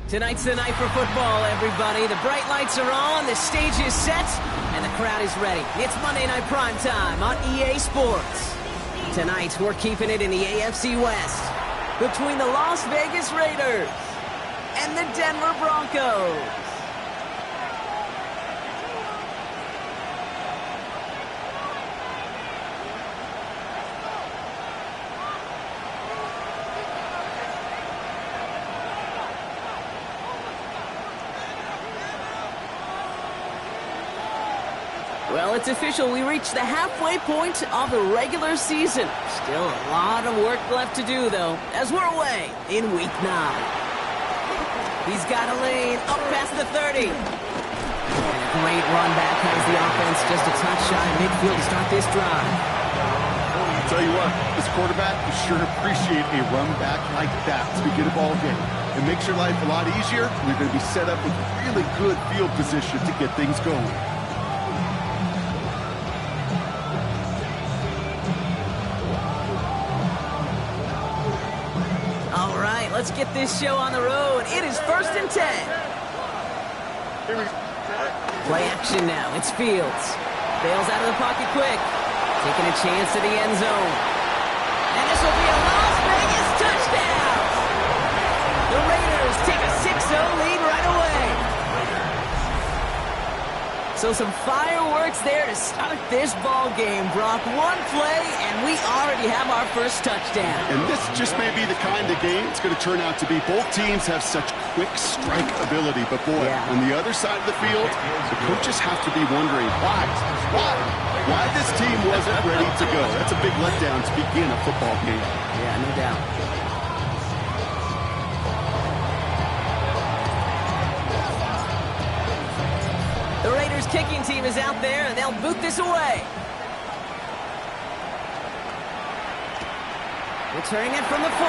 Tonight's the night for football, everybody. The bright lights are on, the stage is set, and the crowd is ready. It's Monday Night Prime Time on EA Sports. Tonight, we're keeping it in the AFC West between the Las Vegas Raiders and the Denver Broncos. Well, it's official. We reached the halfway point of the regular season. Still a lot of work left to do, though, as we're away in Week 9. He's got a lane up past the 30. And a great run back has the offense just a touch shy of midfield to start this drive. I'll tell you what, this quarterback will sure appreciate a run back like that to begin a ball game. It makes your life a lot easier, and you're going to be set up with really good field position to get things going. Let's get this show on the road. It is 1st and 10. Play action now. It's Fields. Bails out of the pocket quick. Taking a chance to the end zone. And this will be a Las Vegas touchdown. The Raiders take a 6-0 lead right away. So some fireworks there to start this ball game, Brock. One play, and we already have our first touchdown. And this just may be the kind of game it's going to turn out to be. Both teams have such quick strike ability, but boy, on the other side of the field, the coaches have to be wondering, why this team wasn't ready to go. That's a big letdown to begin a football game. Yeah, no doubt. The Raiders kicking team is out there, and they'll boot this away. Returning it from the 4.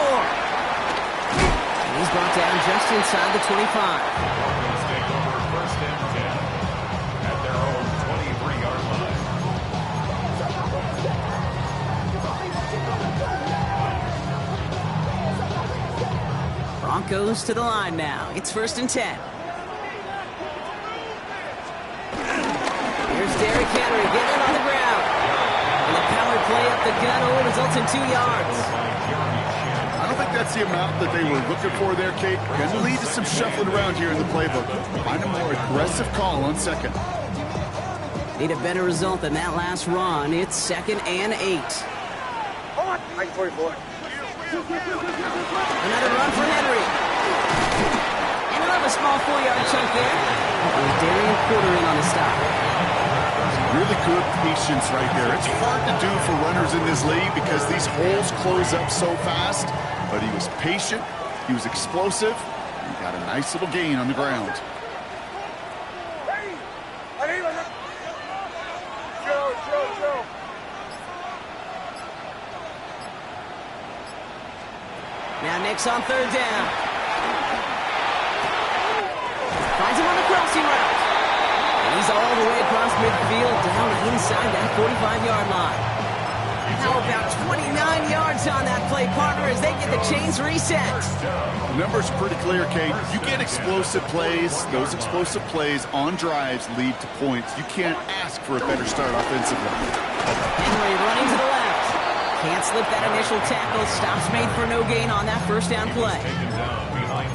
And he's brought down just inside the 25. Broncos take over 1st and 10 at their own 23-yard line. Broncos to the line now. It's 1st and 10. Here's Derrick Henry getting it on the ground. And the power play up the gut only results in 2 yards. I don't think that's the amount that they were looking for there, Kate. Going to lead to some shuffling around here in the playbook. Find a more aggressive call on second. Need a better result than that last run. It's 2nd and 8. Another run for Henry. And another small 4-yard chunk there. There's Darian Porter in on the stop. Really good patience right there. It's hard to do for runners in this league because these holes close up so fast. But he was patient, he was explosive, and he got a nice little gain on the ground. Now Nick's on 3rd down. Finds him on the crossing route. He's all the way across midfield, down inside that 45-yard line. How about 29 yards on that play, partner, as they get the chains reset? The number's pretty clear, Kate. You get explosive plays. Those explosive plays on drives lead to points. You can't ask for a better start offensively. Henry running to the left. Can't slip that initial tackle. Stops made for no gain on that 1st down play.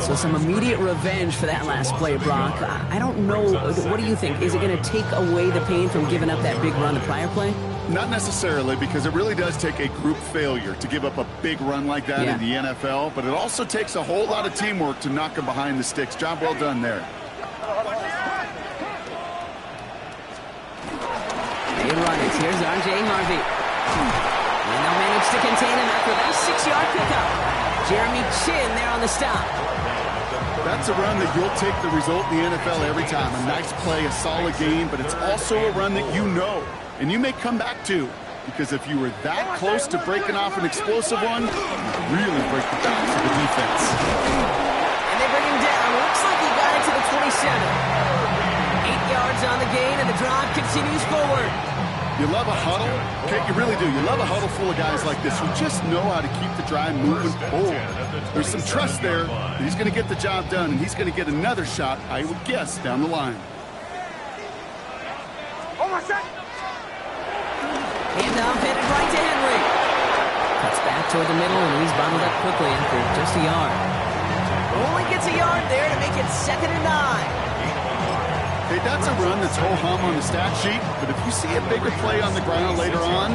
So some immediate revenge for that last play, Brock. I don't know. What do you think? Is it going to take away the pain from giving up that big run the prior play? Not necessarily, because it really does take a group failure to give up a big run like that in the NFL, but it also takes a whole lot of teamwork to knock them behind the sticks. Job well done there. They run it. Here's R.J. Harvey. And they'll manage to contain him after that 6-yard pickup. Jeremy Chin there on the stop. That's a run that you'll take the result in the NFL every time. A nice play, a solid game, but it's also a run that you know, and you may come back to, because if you were that close to breaking off an explosive one, you really break the backs of the defense. And they bring him down. Looks like he got it to the 27. 8 yards on the gain, and the drive continues forward. You love a huddle. Okay, you really do. You love a huddle full of guys like this who just know how to keep the drive moving forward. There's some trust there that he's going to get the job done, and he's going to get another shot, I would guess, down the line. Handoff headed right to Henry. Cuts back toward the middle, and he's bottled up quickly after just a yard. Only gets a yard there to make it 2nd and 9. Hey, that's a run that's ho-hum on the stat sheet, but if you see a bigger play on the ground later on,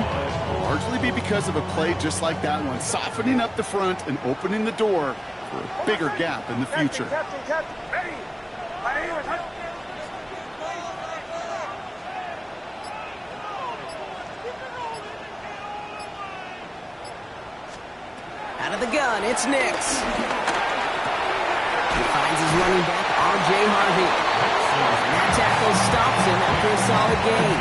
it'll largely be because of a play just like that one, softening up the front and opening the door for a bigger gap in the future. Out of the gun, it's Nix. He finds his running back, R.J. Harvey. And that tackle stops him after a solid gain.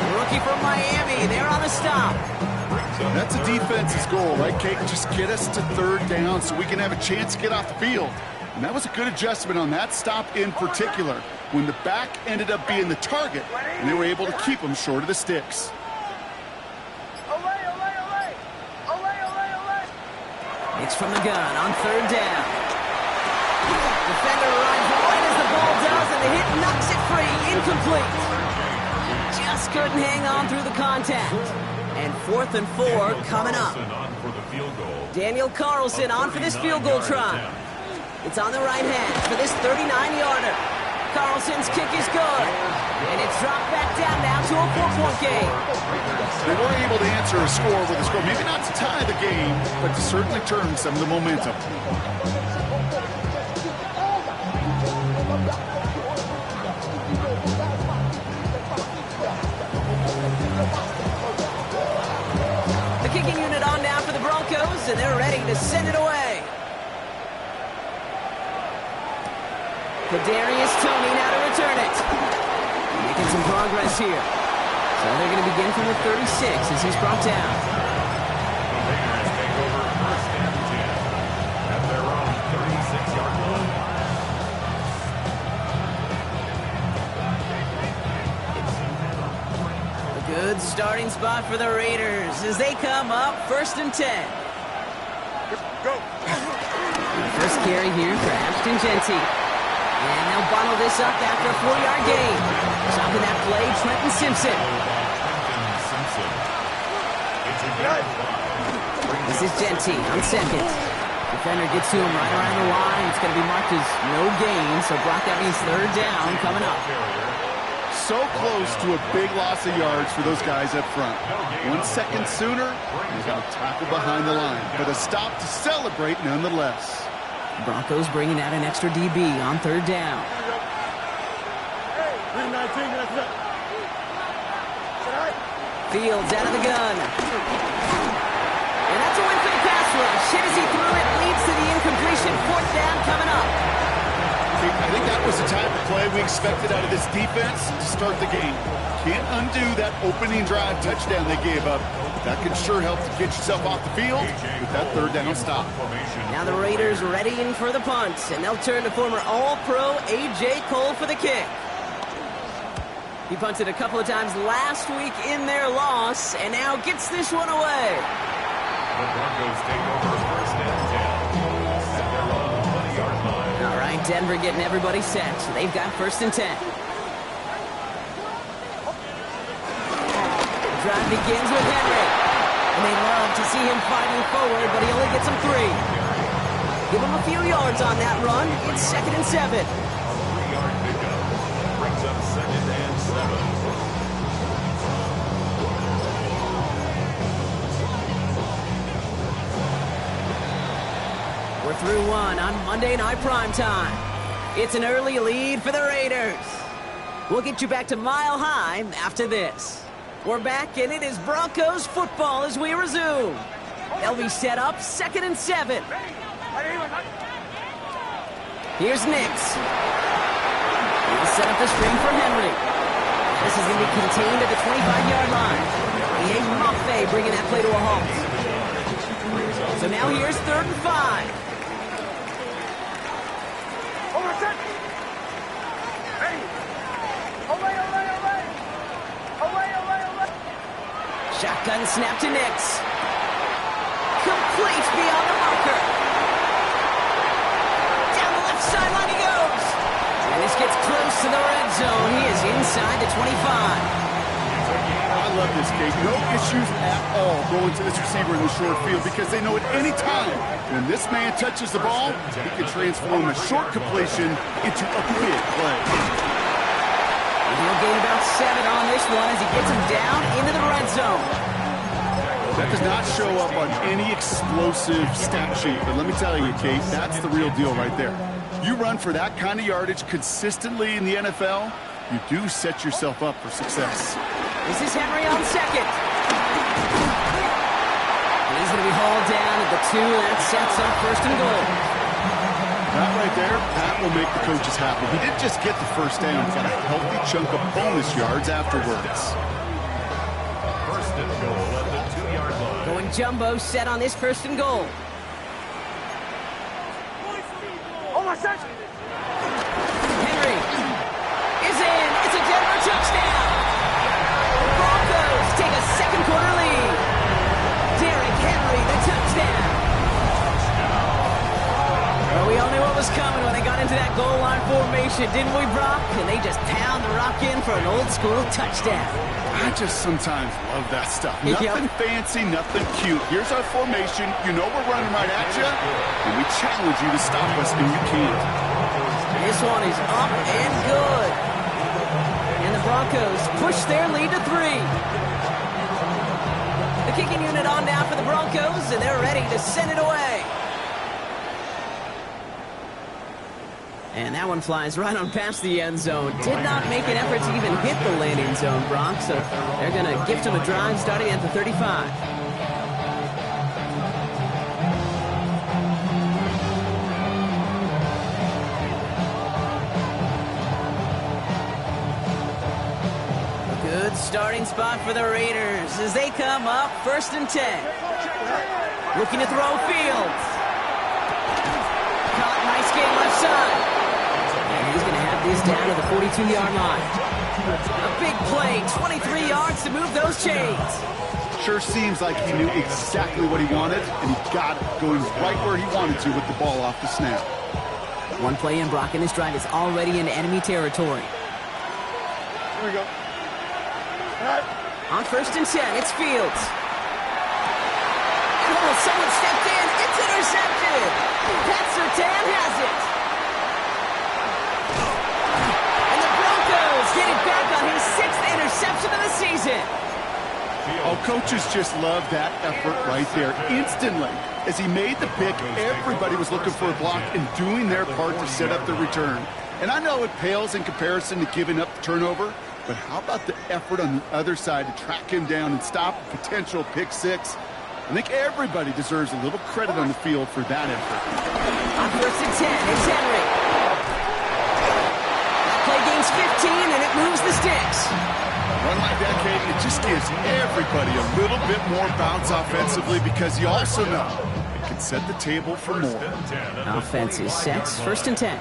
The rookie from Miami, they're on the stop. That's a defense's goal, right, Kate? Just get us to 3rd down so we can have a chance to get off the field. And that was a good adjustment on that stop in particular, when the back ended up being the target, and they were able to keep him short of the sticks. It's from the gun on 3rd down. Defender runs right as the ball does, and the hit knocks it free. Incomplete. Just couldn't hang on through the contact. And 4th and 4 coming up. Daniel Carlson on for this field goal try. It's on the right hand for this 39-yarder. Carlson's kick is good. And it's dropped back down now to a 4-point game. They were able to answer a score with a score, maybe not to tie the game, but to certainly turn some of the momentum. The kicking unit on now for the Broncos, and they're ready to send it away. Kadarius Toney now to return it. Making some progress here. So they're going to begin from the 36 as he's brought down. The Raiders take over 1st and 10 at their own 36-yard line. A good starting spot for the Raiders as they come up 1st and 10. Go. First carry here for Ashton Jeanty. And they'll bottle this up after a 4-yard gain. Stopping that play, Trenton Simpson. This is Jeanty on 2nd. Defender gets to him right around the line. It's going to be marked as no gain, so Brock, that means 3rd down coming up. So close to a big loss of yards for those guys up front. 1 second sooner, they got a tackle behind the line, but a stop to celebrate nonetheless. Broncos bringing out an extra DB on 3rd down. Fields out of the gun. And that's a win for the pass rush. Hit as he threw it, leads to the incompletion. 4th down coming up. I think that was the type of play we expected out of this defense to start the game. Can't undo that opening drive touchdown they gave up. That can sure help to get yourself off the field with that 3rd down stop. Now the Raiders readying for the punt, and they'll turn to former All-Pro A.J. Cole for the kick. He punted a couple of times last week in their loss, and now gets this one away. The Broncos take over 1st and 10 at their own 20-yard line. All right, Denver getting everybody set. So they've got 1st and 10. The drive begins with Henry. And they love to see him fighting forward, but he only gets him 3. Give him a few yards on that run. It's 2nd and 7. 3-yard pickup brings up 2nd and 7. We're through one on Monday Night Primetime. It's an early lead for the Raiders. We'll get you back to Mile High after this. We're back, and it is Broncos football as we resume. They'll be set up 2nd and 7. Here's Nix. He'll set up the screen for Henry. This is going to be contained at the 25-yard line. E.A. Mafe bringing that play to a halt. So now here's 3rd and 5. Shotgun snap to Nix. Complete beyond the marker. Down the left sideline he goes. And this gets close to the red zone. He is inside the 25. I love this, Kate. No issues at all going to this receiver in the short field because they know at any time when this man touches the ball, he can transform a short completion into a big play. He'll gain about 7 on this one as he gets him down into the red zone. That does not show up on any explosive stat sheet, but let me tell you, Kate, that's the real deal right there. You run for that kind of yardage consistently in the NFL, you do set yourself up for success. This is Henry on second. He's going to be hauled down at the 2. That sets up first and goal. That right there, that will make the coaches happy. He didn't just get the first down. He got a healthy chunk of bonus yards afterwards. First and goal at the 2-yard line. Going jumbo set on this first and goal. Henry is in. It's a Denver touchdown. The Broncos take a second quarter lead. Derrick Henry, the touchdown. Well, we all knew what was coming when they got into that goal line formation, didn't we, Brock? And they just pound the rock in for an old school touchdown. I just sometimes love that stuff. Nothing fancy, nothing cute. Here's our formation. You know we're running right at you, and we challenge you to stop us, and you can't. This one is up and good. And the Broncos push their lead to 3. The kicking unit on now for the Broncos, and they're ready to send it away. And that one flies right on past the end zone. Did not make an effort to even hit the landing zone, Brock, so they're going to gift him a drive starting at the 35. Good starting spot for the Raiders as they come up first and 10. Looking to throw Fields. Caught, nice game left side. And he's going to have this down to the 42-yard line. A big play, 23 yards to move those chains. Sure seems like he knew exactly what he wanted, and he got it, going right where he wanted to with the ball off the snap. One play in, Brock, and this drive is already in enemy territory. Here we go. On first and 10, it's Fields. And someone stepped in. It's intercepted. Pat Surtain has it. And the Broncos get it back on his 6th interception of the season. Oh, coaches just love that effort right there. Instantly, as he made the pick, everybody was looking for a block and doing their part to set up the return. And I know it pales in comparison to giving up the turnover, but how about the effort on the other side to track him down and stop a potential pick 6? I think everybody deserves a little credit on the field for that effort. On first and 10, it's Henry. Play gains 15, and it moves the sticks. Run like that, Kate, it just gives everybody a little bit more bounce offensively because you also know it can set the table for more. Offense is set. First and 10.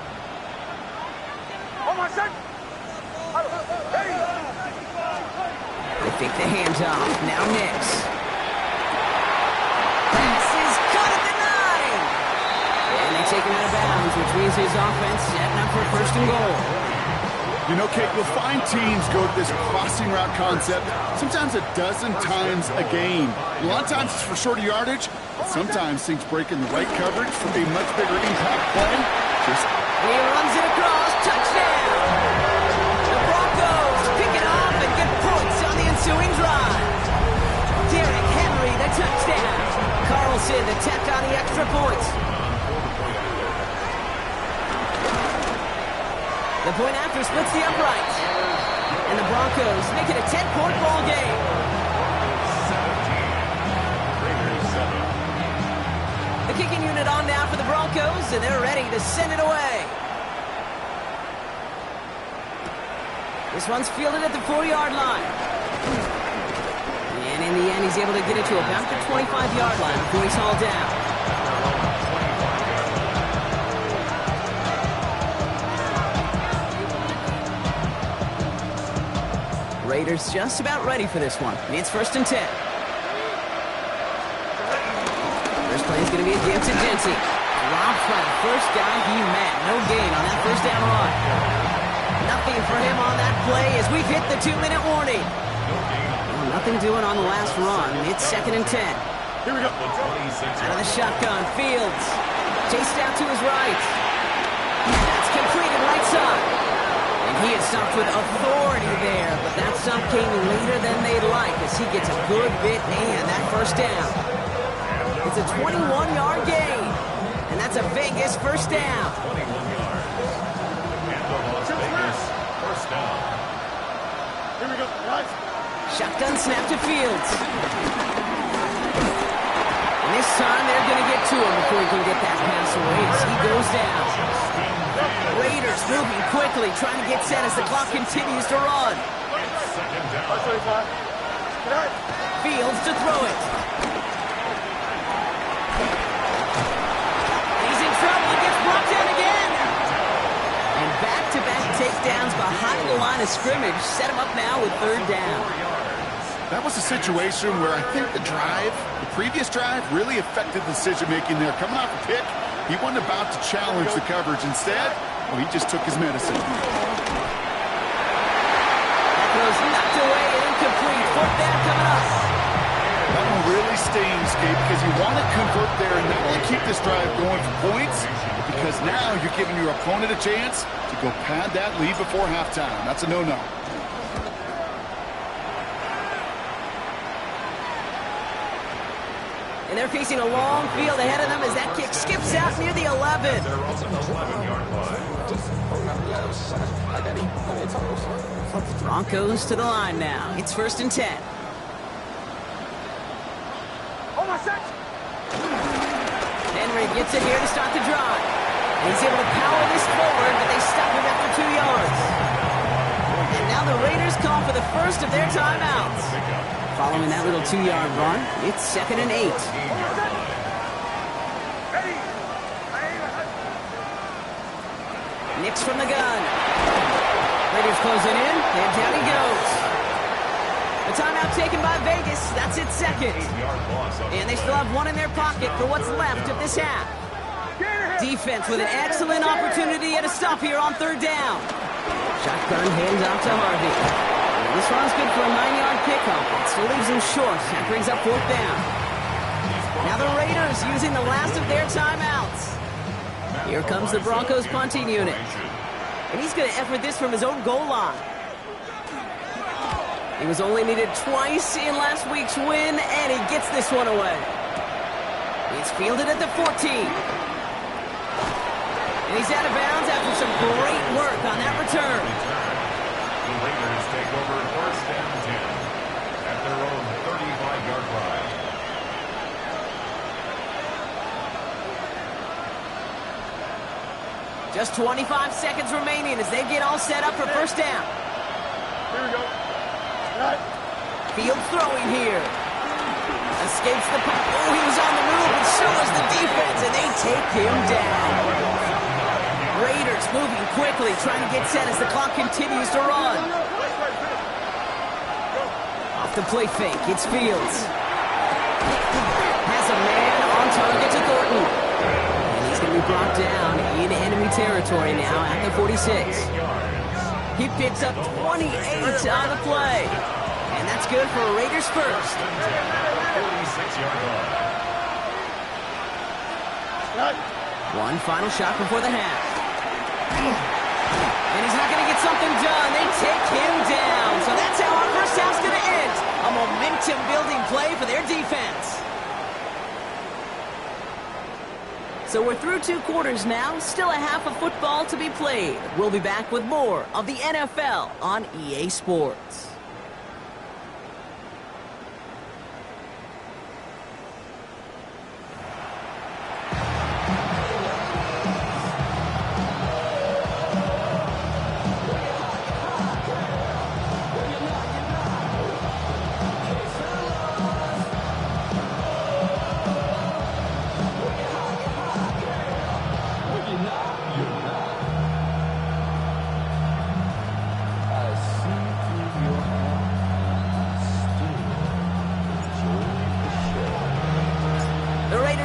They take the hands off. Now Nix. Pass is caught at the 9. And they take him out of bounds, which means his offense setting up for first and goal. You know, Kate, you'll find teams go to this crossing route concept sometimes a dozen times a game. A lot of times it's for shorter yardage, but sometimes things break in the right coverage for a much bigger impact play. He runs it across. Touchdown! The Broncos pick it up and get points on the ensuing drive. Derrick Henry, the touchdown. Carlson, the tack on the extra points. The point after splits the uprights. And the Broncos make it a 10-point ball game. 17. The kicking unit on now for the Broncos, and they're ready to send it away. This one's fielded at the 4-yard line. And in the end, he's able to get it to about the 25-yard line before he's hauled down. Raiders just about ready for this one. It's first and 10. First play is going to be a give to Jency. Robbed by the first guy he met. No gain on that first down run. Nothing for him on that play as we've hit the 2-minute warning. Well, nothing doing on the last run. It's 2nd and 10. Here we go. Out of the shotgun, Fields. Chased out to his right. That's completed right side. And he is stopped with authority there, but that stop came later than they'd like as he gets a good bit and that first down. It's a 21-yard gain, and that's a Vegas first down. 21 yards. And the Las Vegas first down. Here we go, guys. Shotgun snap to Fields. And this time they're going to get to him before he can get that pass away as he goes down. Raiders moving quickly, trying to get set as the clock continues to run. Second down. Fields to throw it. He's in trouble. He gets brought down again. And back-to-back takedowns behind the line of scrimmage set him up now with 3rd down. That was a situation where I think the previous drive, really affected the decision-making there. Coming off a pick, he wasn't about to challenge the coverage. Instead, well, he just took his medicine. That goes knocked away and incomplete. 4th down coming up. That one really stings, Gabe, because you want to convert there and not only keep this drive going for points, because now you're giving your opponent a chance to go pad that lead before halftime. That's a no-no. And they're facing a long field ahead of them as that kick skips out near the 11. They're on the 11-yard line. Broncos to the line now. It's 1st and 10. Henry gets it here to start the drive. And he's able to power this forward, but they stop him after 2 yards. And now the Raiders call for the first of their timeouts. Following that little 2-yard run, it's 2nd and 8. Nix from the gun. Raiders closing in, and down he goes. The timeout taken by Vegas. That's its 2nd. And they still have one in their pocket for what's left of this half. Defense with an excellent opportunity at a stop here on 3rd down. Shotgun hands off to Harvey. And this one's good for a 9-yard pickup. It still leaves him short. That brings up 4th down. Now the Raiders using the last of their timeouts. Here comes the Broncos punting unit. And he's going to effort this from his own goal line. He was only needed twice in last week's win, and he gets this one away. It's fielded at the 14. And he's out of bounds after some great work on that return. The Raiders take over 1st and 10 at their own 35-yard line. Just 25 seconds remaining as they get all set up for 1st down. Here we go. Fields throwing here. Escapes the puck. Oh, he was on the move, and so was the defense, and they take him down. Raiders moving quickly, trying to get set as the clock continues to run. Off the play fake, it's Fields. Has a man on target to Thornton. And he's going to be brought down in enemy territory now at the 46. He picks up 28 on the play. And that's good for a Raiders first. 46-yard line. One final shot before the half. And he's not going to get something done. They take him down. So that's how our first half's going to end. A momentum-building play for their defense. So we're through 2 quarters now. Still a half of football to be played. We'll be back with more of the NFL on EA Sports. I see through your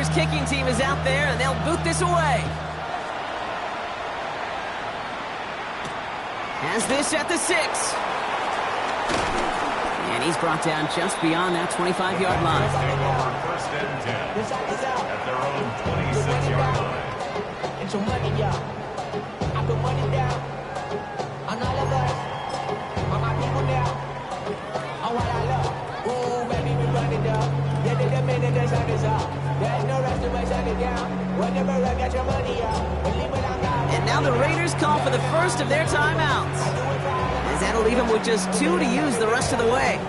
Raiders kicking team is out there, and they'll boot this away. Has this at the 6. And he's brought down just beyond that 25-yard line. First and 10 at their own 26-yard line. It's your money, y'all. I put money down on all of us, on my people now, on what I love. Ooh, baby, we run it up. Yeah, the minute the sun is up. There's no rest to my shut it down. Whenever I got your money, y'all. Believe what I'm not. And now the Raiders call for the first of their timeouts, as that'll leave them with just 2 to use the rest of the way.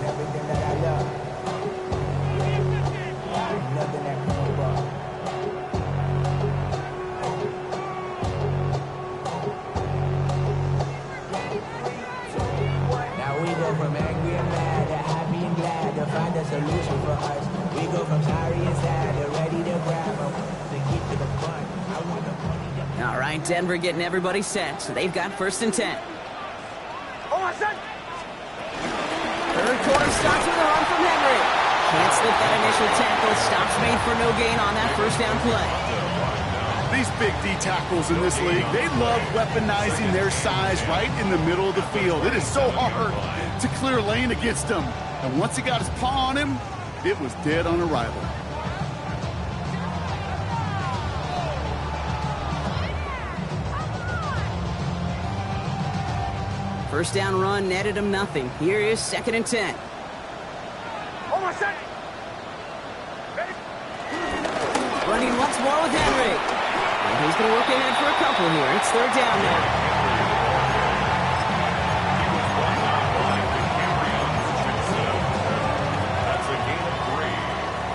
Everything that I love. Nothing that come above. Now we go from angry and mad to happy and glad to find a solution for us. We go from sorry and sad to ready to grab them to get to the fun. I want the money. All right, Denver getting everybody set, so they've got first and 10. Third quarter starts with a run from Henry. Can't slip that initial tackle. Stops made for no gain on that first down play. These big D tackles in this league, they love weaponizing their size right in the middle of the field. It is so hard to clear lane against them. And once he got his paw on him, it was dead on arrival. First down run netted him nothing. Here is second and 10. Running once more with Henry. And he's going to work ahead for a couple here. It's third down now. That's a gain of 3.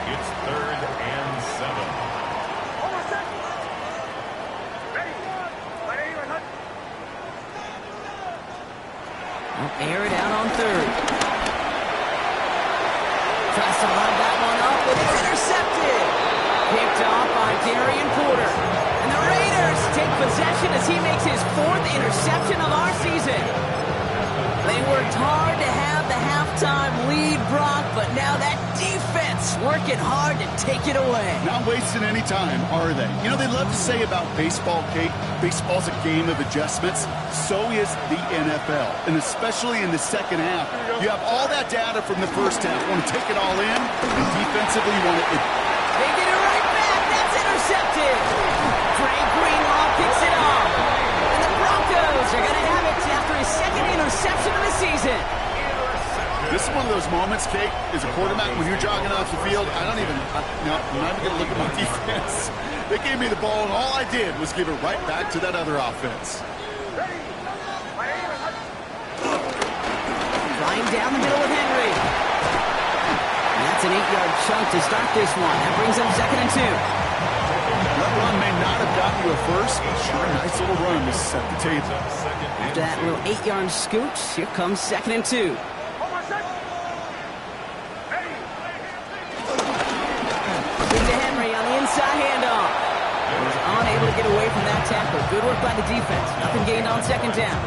It's third and 7. Air it out on third. Tries to lob that one up, but it's intercepted. Picked off by Darian Porter. And the Raiders take possession as he makes his 4th interception of our season. They worked hard to have the halftime lead, Brock, but now that defense working hard to take it away. Not wasting any time, are they? You know, they love to say about baseball, Kate, baseball's a game of adjustments. So is the NFL, and especially in the second half. You have all that data from the first half. You want to take it all in, and defensively you want to... They get it right back. That's intercepted. Frank Greenlaw picks it off. And the Broncos are going to have it after his second interception of the season. This is one of those moments, Kate, as a quarterback, when you're jogging off the field, I'm not even going to look at my defense. They gave me the ball, and all I did was give it right back to that other offense. Flying down the middle with Henry. And that's an 8-yard chunk to start this one. That brings up second and 2. That run may not have gotten you a first, but sure, a nice little run to set the table. After that little 8-yard scooch, here comes second and 2. Into Henry on the inside handoff. He was unable to get away from that tackle. Good work by the defense. Nothing gained on second down.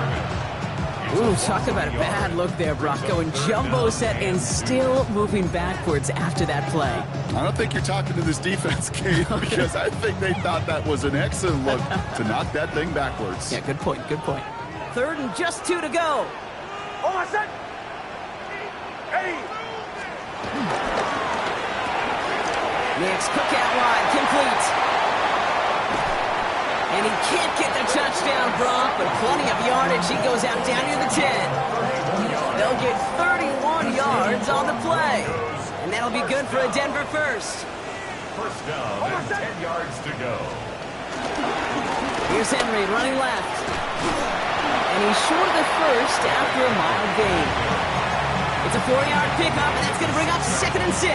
Ooh, talk about a bad look there, Brock. Going jumbo set and still moving backwards after that play. I don't think you're talking to this defense, Kate, because I think they thought that was an excellent look to knock that thing backwards. Yeah, good point, good point. Third and just 2 to go. Next, Cook out wide, complete. And he can't get the touchdown, Brock, but plenty of yardage. He goes out down near the 10. They'll get 31 yards on the play. And that'll be good for a Denver first. First down and 10 yards to go. Here's Henry running left. And he's short of the first after a mild gain. It's a 4-yard pickup, and that's going to bring up 2nd and 6.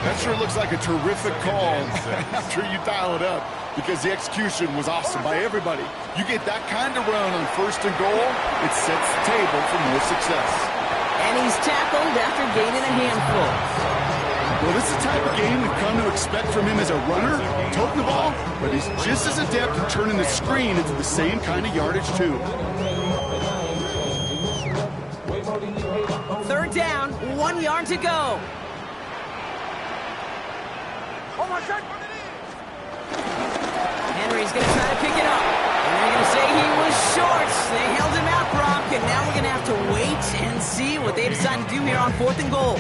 That sure looks like a terrific call after you dial it up, because the execution was awesome by everybody. You get that kind of run on 1st and goal, it sets the table for more success. And he's tackled after gaining a handful. Well, this is the type of game we've come to expect from him as a runner, toting the ball, but he's just as adept at turning the screen into the same kind of yardage, too. 3rd down, 1 yard to go. Henry's going to try to pick it up. And they're going to say he was short. They held him out, Brock, and now we're going to have to wait and see what they decide to do here on 4th and goal.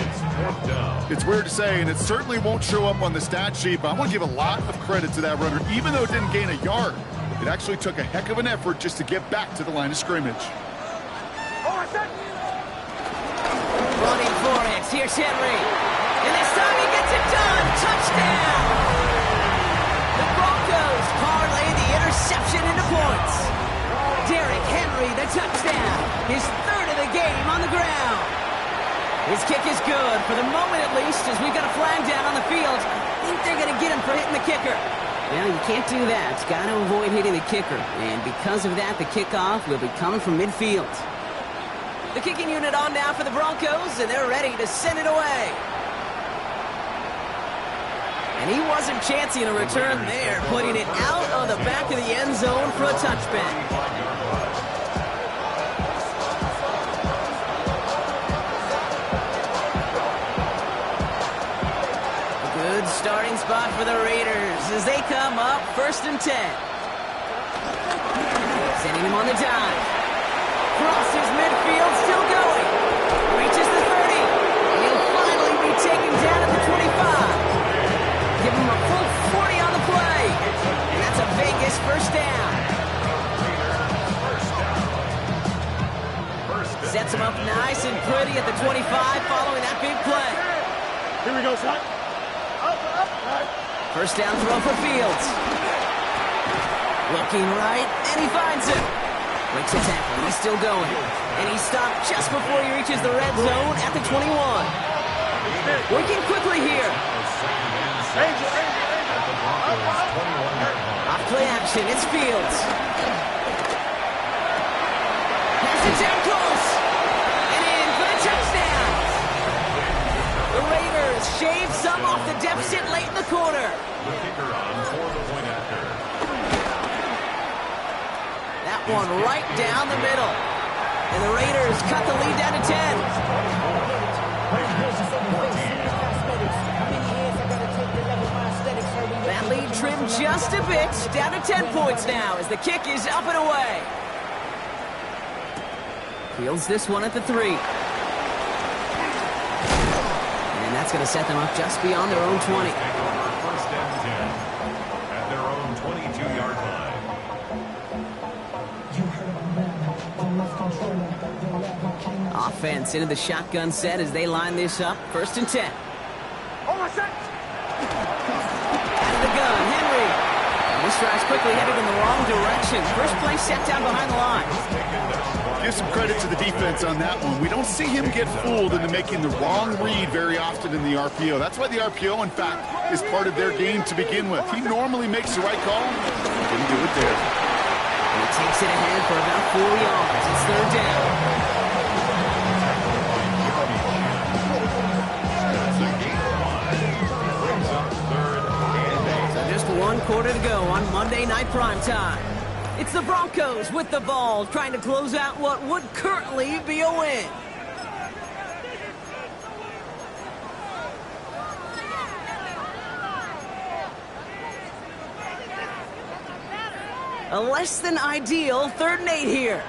It's weird to say, and it certainly won't show up on the stat sheet, but I want to give a lot of credit to that runner. Even though it didn't gain a yard, it actually took a heck of an effort just to get back to the line of scrimmage. Running for it. Here's Henry. And this time he gets it done. Touchdown! The Broncos parlay the interception into points. Derrick Henry, the touchdown. His 3rd of the game on the ground. His kick is good, for the moment at least, as we've got a flag down on the field. I think they're going to get him for hitting the kicker. Well, you can't do that. Got to avoid hitting the kicker. And because of that, the kickoff will be coming from midfield. The kicking unit on now for the Broncos, and they're ready to send it away. And he wasn't chancing a return there, putting it out on the back of the end zone for a touchback. A good starting spot for the Raiders as they come up 1st and 10. Sending him on the dive. Crosses midfield, still going. Reaches the 30. He'll finally be taken down at the 25. Give him a full 40 on the play. And that's a Vegas 1st down. Sets him up nice and pretty at the 25 following that big play. Here we go, son. Up. 1st down throw for Fields. Looking right, and he finds it. Breaks the tackle, he's still going. And he's stopped just before he reaches the red zone at the 21. Working quickly here. Off play action, it's Fields. Pass it down close. And in for the touchdown. The Raiders shave some off the deficit late in the quarter. The kicker on for the point after. One right down the middle. And the Raiders cut the lead down to 10. That lead trimmed just a bit, down to 10 points now as the kick is up and away. Fields this one at the 3. And that's going to set them up just beyond their own 20. 1st and 10 at their own 22-yard line. Offense into the shotgun set as they line this up. 1st and 10. Out of the gun, Henry. And this drive's quickly headed in the wrong direction. First play set down behind the line. Give some credit to the defense on that one. We don't see him get fooled into making the wrong read very often in the RPO. That's why the RPO, in fact, is part of their game to begin with. He normally makes the right call. Didn't do it there. And he takes it ahead for about 4 yards. It's 3rd down. Just 1 quarter to go on Monday Night Primetime. It's the Broncos with the ball, trying to close out what would currently be a win. A less than ideal 3rd and 8 here.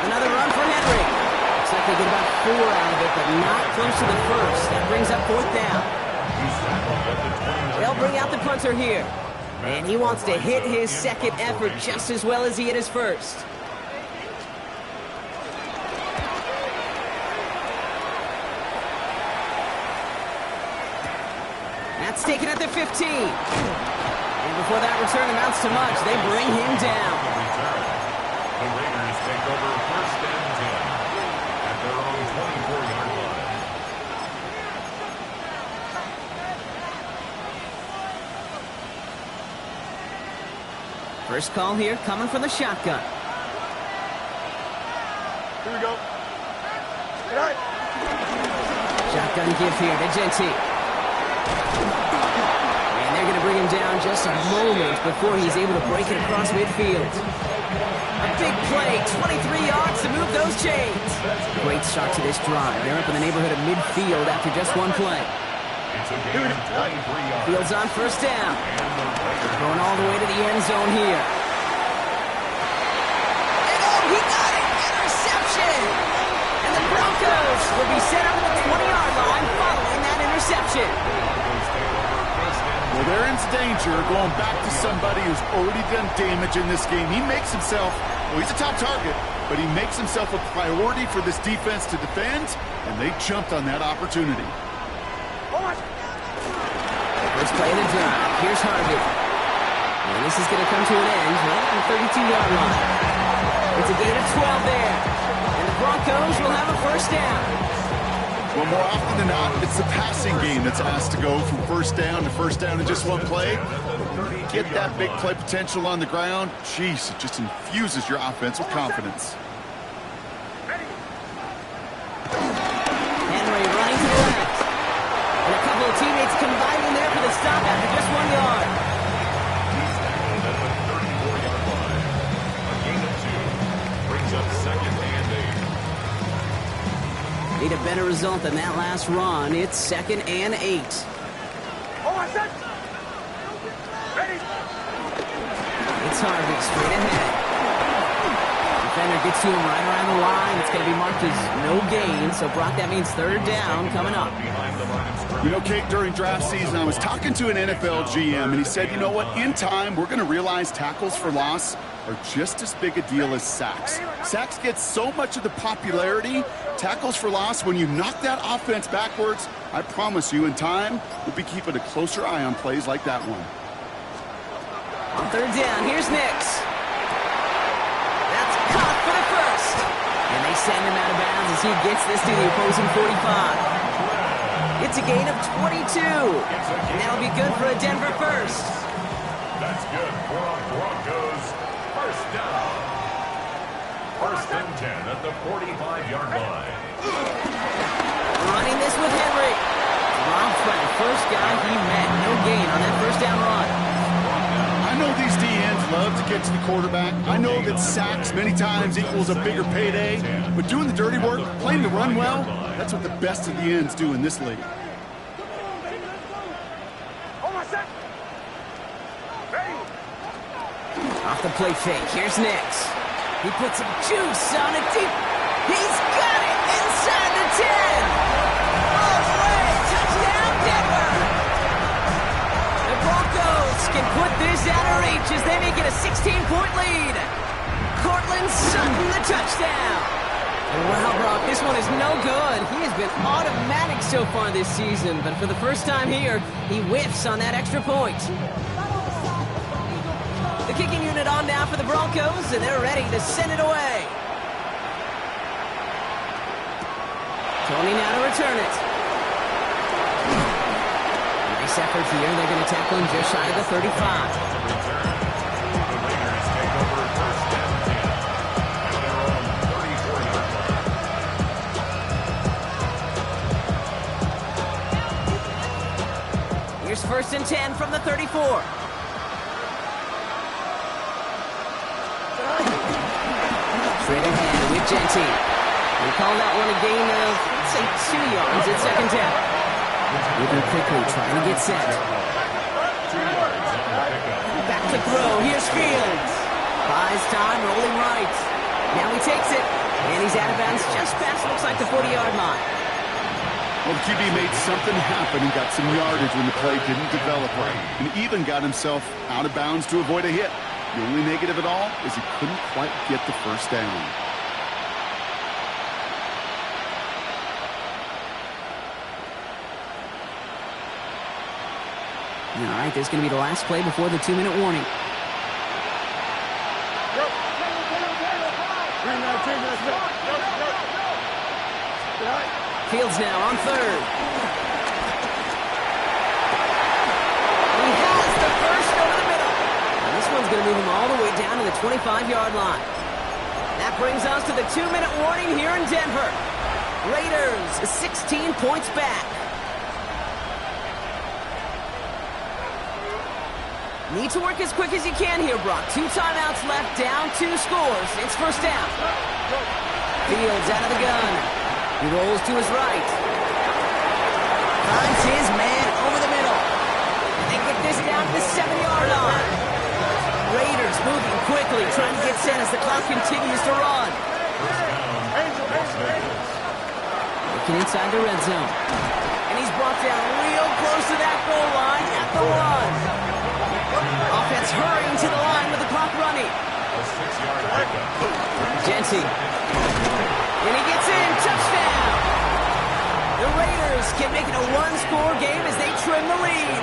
Another run for Henry. Looks like they get about 4 out of it, but not close to the first. That brings up 4th down. They'll bring out the punter here. And he wants to hit his second effort just as well as he hit his first. That's taken at the 15. And before that return amounts to much, they bring him down. The Raiders take over first and 10 at their own 24-yard line. First call here coming from the shotgun. Here we go. Shotgun give here to Gentry. And they're going to bring him down just a moment before he's able to break it across midfield. A big play, 23 yards to move those chains. Great start to this drive. They're up in the neighborhood of midfield after just one play. It's a gain of 23 yards. Fields on first down. And the Raiders Going all the way to the end zone here. And oh, he got it! Interception! And the Broncos will be set up at the 20-yard line following that interception. Well, they're in danger going back to somebody who's already done damage in this game. He makes himself, well, he's a top target, but he makes himself a priority for this defense to defend, and they jumped on that opportunity. First play of the drive. Here's Harvey. And this is going to come to an end right at the 32-yard line. It's a gain of 12 there. And the Broncos will have a first down. Well, more often than not, it's the passing game that's asked to go from first down in just one play. Get that big play potential on the ground. Jeez, it just infuses your offense with confidence. Henry running to the left. And a couple of teammates combining there for the stop after just 1 yard. He's tackled at the 34-yard line. A gain of 2 brings up second and 8. Need a better result than that last run. It's second and 8. It's Harvey straight ahead. Defender gets to him right around the line. It's going to be marked as no gain. So, Brock, that means third down coming up. Behind the line of scrimmage. You know, Kate, during draft season, I was talking to an NFL GM, and he said, you know what, in time, we're going to realize tackles for loss are just as big a deal as sacks. Sacks get so much of the popularity. Tackles for loss, when you knock that offense backwards, I promise you, in time, we'll be keeping a closer eye on plays like that one. On third down, here's Nix. That's caught for the first. And they send him out of bounds as he gets this to the opposing 45. It's a gain of 22. And that'll be good for a Denver first. That's good for a Broncos first down. First and 10 at the 45-yard line. Running this with Henry. Rob Fred, first guy he met. No gain on that first down run. I know these DNs love to get to the quarterback. I know that sacks many times equals a bigger payday, but doing the dirty work, playing the run well, that's what the best of the ends do in this league. Off the play fake, here's Nix. He puts some juice on it deep. He's got it inside the 10. All the way, touchdown Denver. The Broncos can put this out of reach as they make it a 16-point lead. Cortland Sutton the touchdown. Wow, Brock, this one is no good. He has been automatic so far this season, but for the first time here, he whiffs on that extra point. The kicking unit on now for the Broncos, and they're ready to send it away. Tony now to return it. Nice effort here. They're going to tackle him just shy of the 35. Return. The Raiders take over first and 10 at their own 34-yard line. Here's first and 10 from the 34. Straight ahead with Gentry. We call that one a gain of, let's say, 2 yards at second down. Moving quickly, trying to get set. 2 yards on the pickup. Back to throw. Here's Fields. Buys time, rolling right. Now he takes it, and he's out of bounds just past, looks like, the 40-yard line. Well, the QB made something happen. He got some yardage when the play didn't develop right, and even got himself out of bounds to avoid a hit. The only negative at all is he couldn't quite get the first down. All right, this is going to be the last play before the 2-minute warning. Fields now on third. He has the first over the middle. And this one's going to move him all the way down to the 25-yard line. That brings us to the 2-minute warning here in Denver. Raiders 16 points back. Need to work as quick as you can here, Brock. 2 timeouts left, down 2 scores. It's first down. Fields out of the gun. He rolls to his right. Finds his man over the middle. They get this down to the 7-yard line. Raiders moving quickly, trying to get set as the clock continues to run. Looking inside the red zone. And he's brought down real close to that goal line at the 1. Offense hurrying to the line with the clock running. Jency. And he gets in. Touchdown. The Raiders can make it a 1-score game as they trim the lead.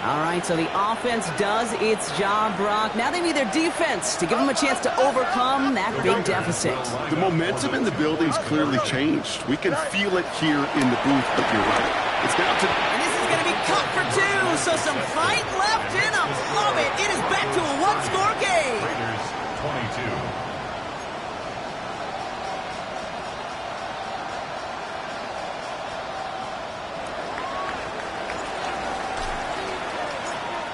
All right, so the offense does its job, Brock. Now they need their defense to give them a chance to overcome that big deficit. The momentum in the building's clearly changed. We can feel it here in the booth, but you're right. It's down to... And this is going to be cut for 2, so some fight left in them. Love it. It is back to a 1-score game. Raiders 22.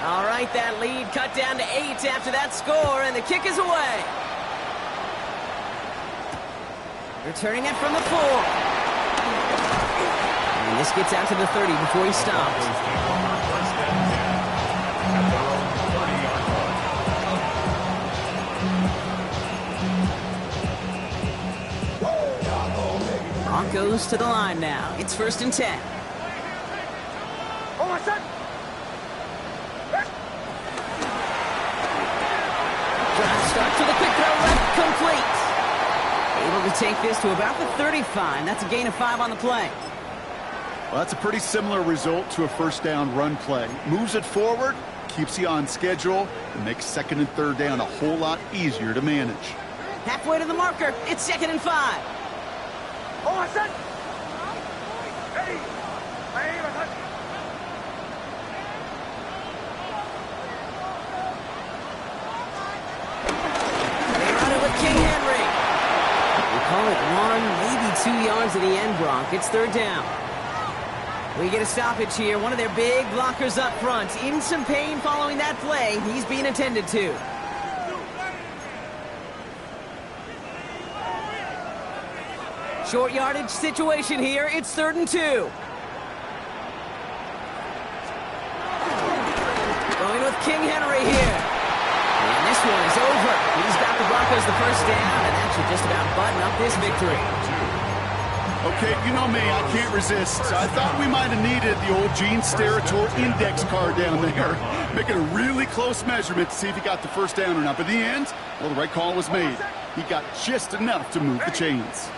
All right, that lead cut down to 8 after that score, and the kick is away. Returning it from the 4. And this gets out to the 30 before he stops. Broncos to the line now. It's 1st and 10. Start to the quick throw left, complete. Able to take this to about the 35. That's a gain of 5 on the play. Well, that's a pretty similar result to a first down run play. Moves it forward, keeps you on schedule, and makes 2nd and 3rd down a whole lot easier to manage. Halfway to the marker. It's 2nd and 5. Call it 1, maybe 2 yards at the end, Brock. It's 3rd down. We get a stoppage here. One of their big blockers up front. In some pain following that play. He's being attended to. Short yardage situation here. It's 3rd and 2. Going with King Henry here. And this one is over. He's got the Broncos the first down, and that should just about button up this victory. Okay, you know me, I can't resist. I thought we might have needed the old Gene Steratore index card down there. Making a really close measurement to see if he got the first down or not. But in the end, well, the right call was made. He got just enough to move the chains.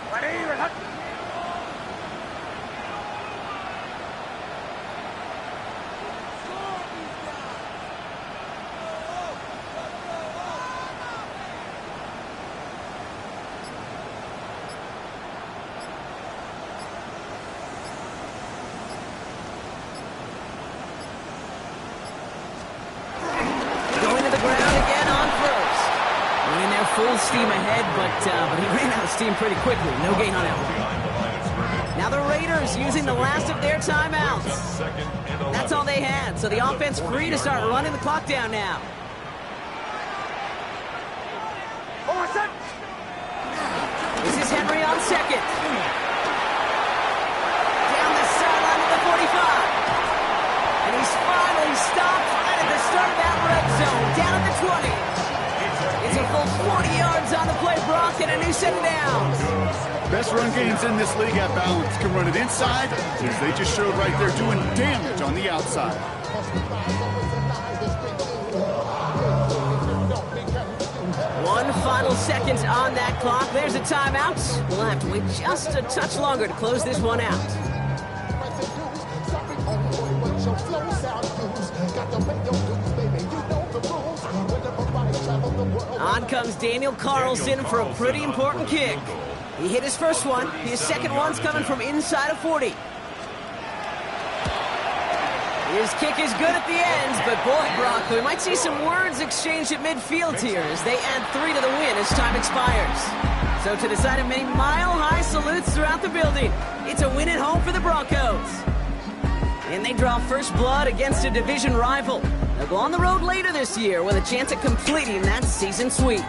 Full steam ahead, but he ran out of steam pretty quickly. No gain on that one. Now the Raiders using the last of their timeouts. That's all they had, so the offense free to start running the clock down now. This is Henry on 2nd. Down the sideline to the 45. And he's finally stopped right at the start of that red zone. Down at the 20. It's a full 40 yards on the play, Brock, and a new set of downs. Best run games in this league at balance. Can run it inside, as they just showed right there, doing damage on the outside. One final second on that clock. There's a timeout. We'll have to wait just a touch longer to close this one out. your flow sound used. Got to make your dues, baby. You know the rules. Whenever I travel the world. On comes Daniel Carlson for a pretty important kick. He hit his first one. His second one's coming from inside of 40. His kick is good at the ends, but boy, Brock, we might see some words exchanged at midfield here as they add 3 to the win as time expires. So to decide it, many mile-high salutes throughout the building. It's a win at home for the Broncos. And they draw first blood against a division rival. They'll go on the road later this year with a chance at completing that season sweep.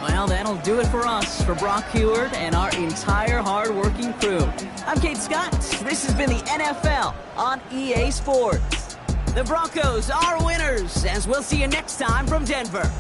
Well, that'll do it for us, for Brock Huard and our entire hard-working crew. I'm Kate Scott. This has been the NFL on EA Sports. The Broncos are winners, as we'll see you next time from Denver.